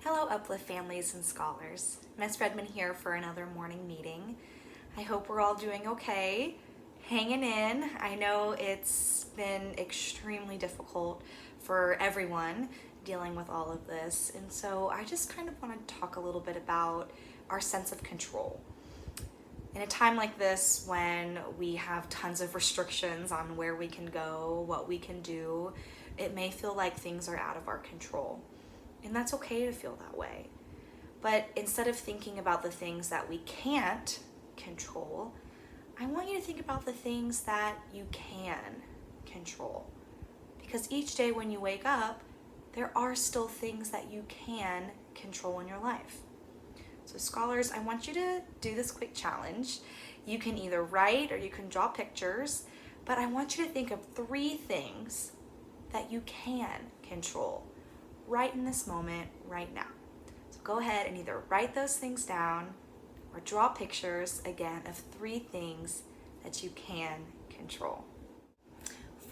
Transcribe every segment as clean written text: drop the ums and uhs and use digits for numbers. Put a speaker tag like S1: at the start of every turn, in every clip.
S1: Hello Uplift families and scholars. Ms. Redman here for another morning meeting. I hope we're all doing okay, hanging in. I know it's been extremely difficult for everyone dealing with all of this, and so I just kind of want to talk a little bit about our sense of control. In a time like this, when we have tons of restrictions on where we can go, what we can do, it may feel like things are out of our control. And that's okay to feel that way. But instead of thinking about the things that we can't control, I want you to think about the things that you can control. Because each day when you wake up, there are still things that you can control in your life. So scholars, I want you to do this quick challenge. You can either write or you can draw pictures, but I want you to think of 3 things that you can control right in this moment, right now. So go ahead and either write those things down or draw pictures, again, of 3 things that you can control.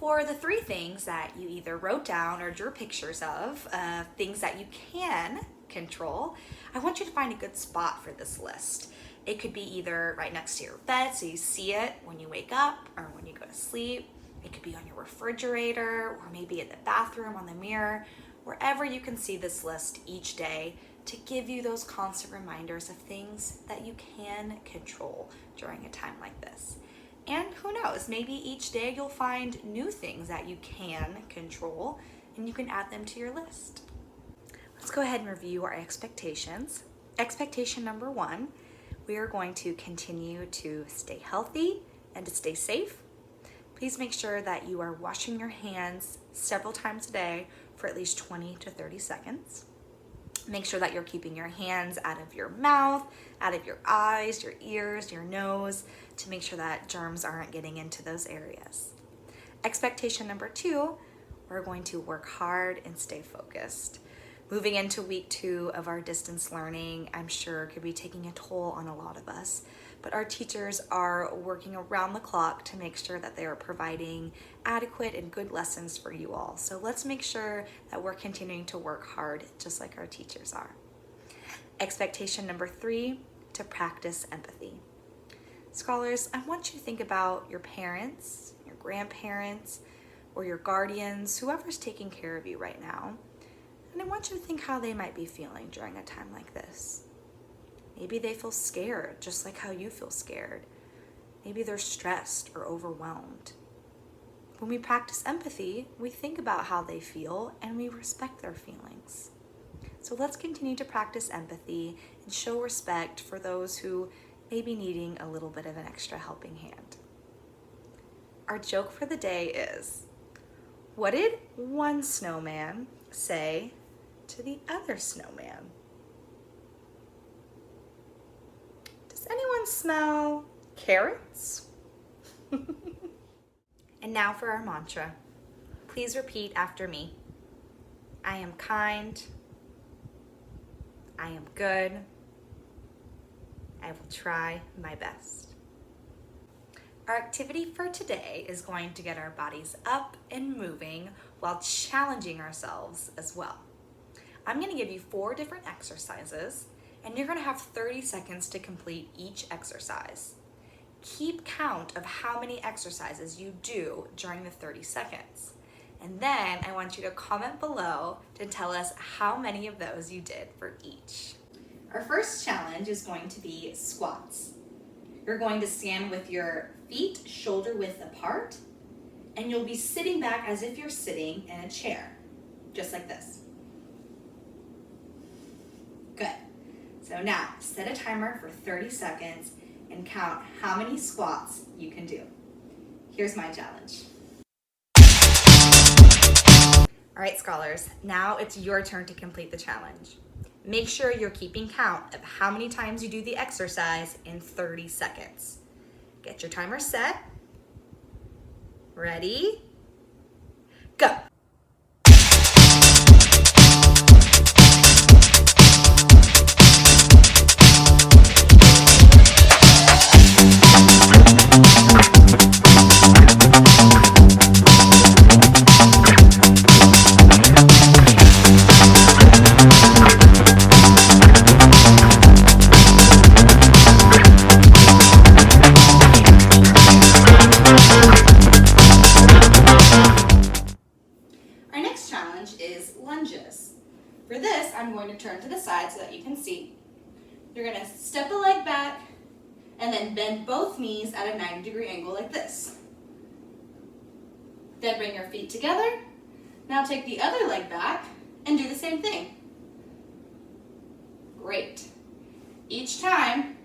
S1: For the 3 things that you either wrote down or drew pictures of, things that you can control, I want you to find a good spot for this list. It could be either right next to your bed so you see it when you wake up or when you go to sleep. It could be on your refrigerator or maybe in the bathroom on the mirror, wherever you can see this list each day to give you those constant reminders of things that you can control during a time like this. And who knows, maybe each day you'll find new things that you can control and you can add them to your list. Let's go ahead and review our expectations. Expectation number 1, we are going to continue to stay healthy and to stay safe. Please make sure that you are washing your hands several times a day for at least 20 to 30 seconds. Make sure that you're keeping your hands out of your mouth, out of your eyes, your ears, your nose, to make sure that germs aren't getting into those areas. Expectation number 2, we're going to work hard and stay focused. Moving into week 2 of our distance learning, I'm sure could be taking a toll on a lot of us. But our teachers are working around the clock to make sure that they are providing adequate and good lessons for you all. So let's make sure that we're continuing to work hard just like our teachers are. Expectation number 3, to practice empathy. Scholars, I want you to think about your parents, your grandparents, or your guardians, whoever's taking care of you right now. And I want you to think how they might be feeling during a time like this. Maybe they feel scared, just like how you feel scared. Maybe they're stressed or overwhelmed. When we practice empathy, we think about how they feel and we respect their feelings. So let's continue to practice empathy and show respect for those who may be needing a little bit of an extra helping hand. Our joke for the day is, what did one snowman say to the other snowman? Does anyone smell carrots? And now for our mantra. Please repeat after me. I am kind. I am good. I will try my best. Our activity for today is going to get our bodies up and moving while challenging ourselves as well. I'm going to give you 4 different exercises, and you're going to have 30 seconds to complete each exercise. Keep count of how many exercises you do during the 30 seconds. And then I want you to comment below to tell us how many of those you did for each. Our first challenge is going to be squats. You're going to stand with your feet shoulder width apart, and you'll be sitting back as if you're sitting in a chair, just like this. Good. So now, set a timer for 30 seconds and count how many squats you can do. Here's my challenge. All right, scholars, now it's your turn to complete the challenge. Make sure you're keeping count of how many times you do the exercise in 30 seconds. Get your timer set. Ready? Go. For this, I'm going to turn to the side so that you can see. You're going to step a leg back and then bend both knees at a 90-degree angle like this. Then bring your feet together. Now take the other leg back and do the same thing. Great. Each time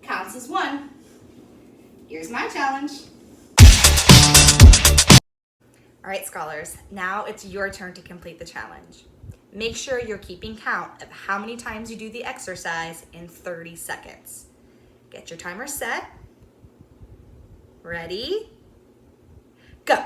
S1: counts as one. Here's my challenge. All right, scholars, now it's your turn to complete the challenge. Make sure you're keeping count of how many times you do the exercise in 30 seconds. Get your timer set. Ready? Go.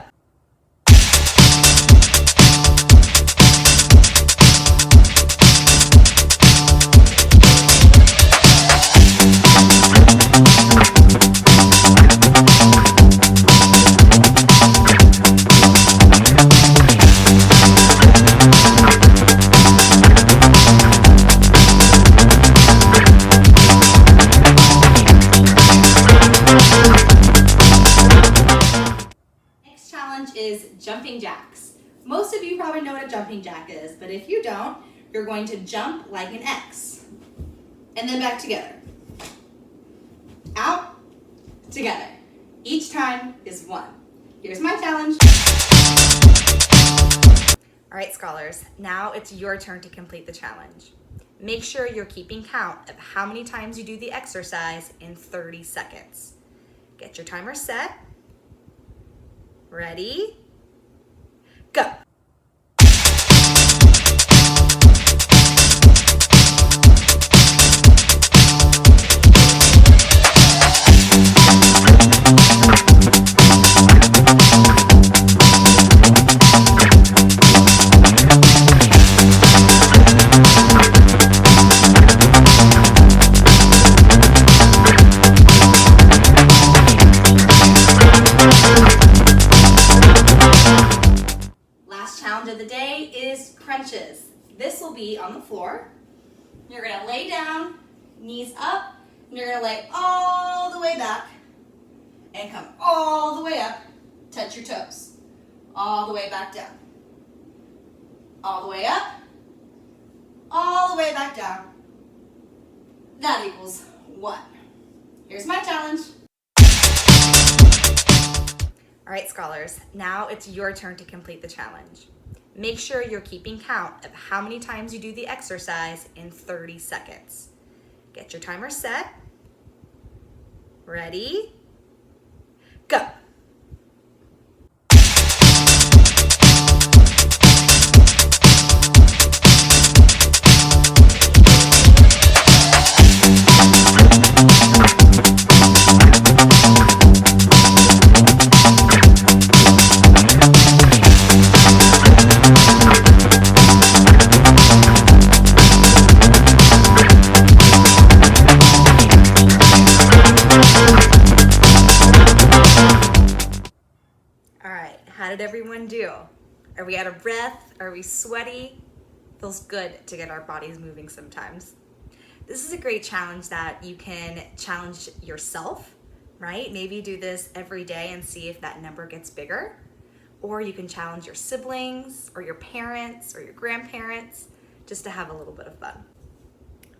S1: Is jumping jacks. Most of you probably know what a jumping jack is, but if you don't, you're going to jump like an X. And then back together. Out, together. Each time is one. Here's my challenge. All right, scholars, now it's your turn to complete the challenge. Make sure you're keeping count of how many times you do the exercise in 30 seconds. Get your timer set. Ready? Go. Challenge of the day is crunches. This will be on the floor. You're going to lay down, knees up, and you're going to lay all the way back and come all the way up, touch your toes, all the way back down, all the way up, all the way back down. That equals 1. Here's my challenge. All right, scholars, now it's your turn to complete the challenge. Make sure you're keeping count of how many times you do the exercise in 30 seconds. Get your timer set. Ready? Go. How did everyone do? Are we out of breath? Are we sweaty? Feels good to get our bodies moving sometimes. This is a great challenge that you can challenge yourself, right? Maybe do this every day and see if that number gets bigger. Or you can challenge your siblings or your parents or your grandparents just to have a little bit of fun.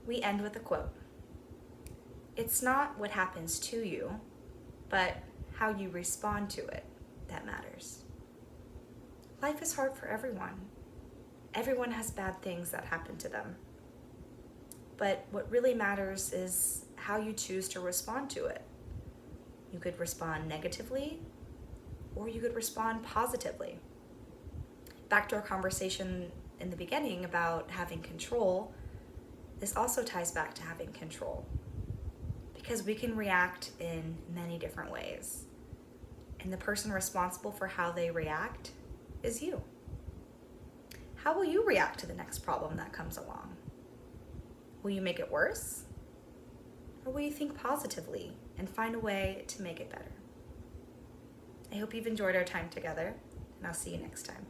S1: We end with a quote. It's not what happens to you, but how you respond to it that matters. Life is hard for everyone. Everyone has bad things that happen to them. But what really matters is how you choose to respond to it. You could respond negatively, or you could respond positively. Back to our conversation in the beginning about having control, this also ties back to having control. Because we can react in many different ways. And the person responsible for how they react is you. How will you react to the next problem that comes along? Will you make it worse? Or will you think positively and find a way to make it better? I hope you've enjoyed our time together, and I'll see you next time.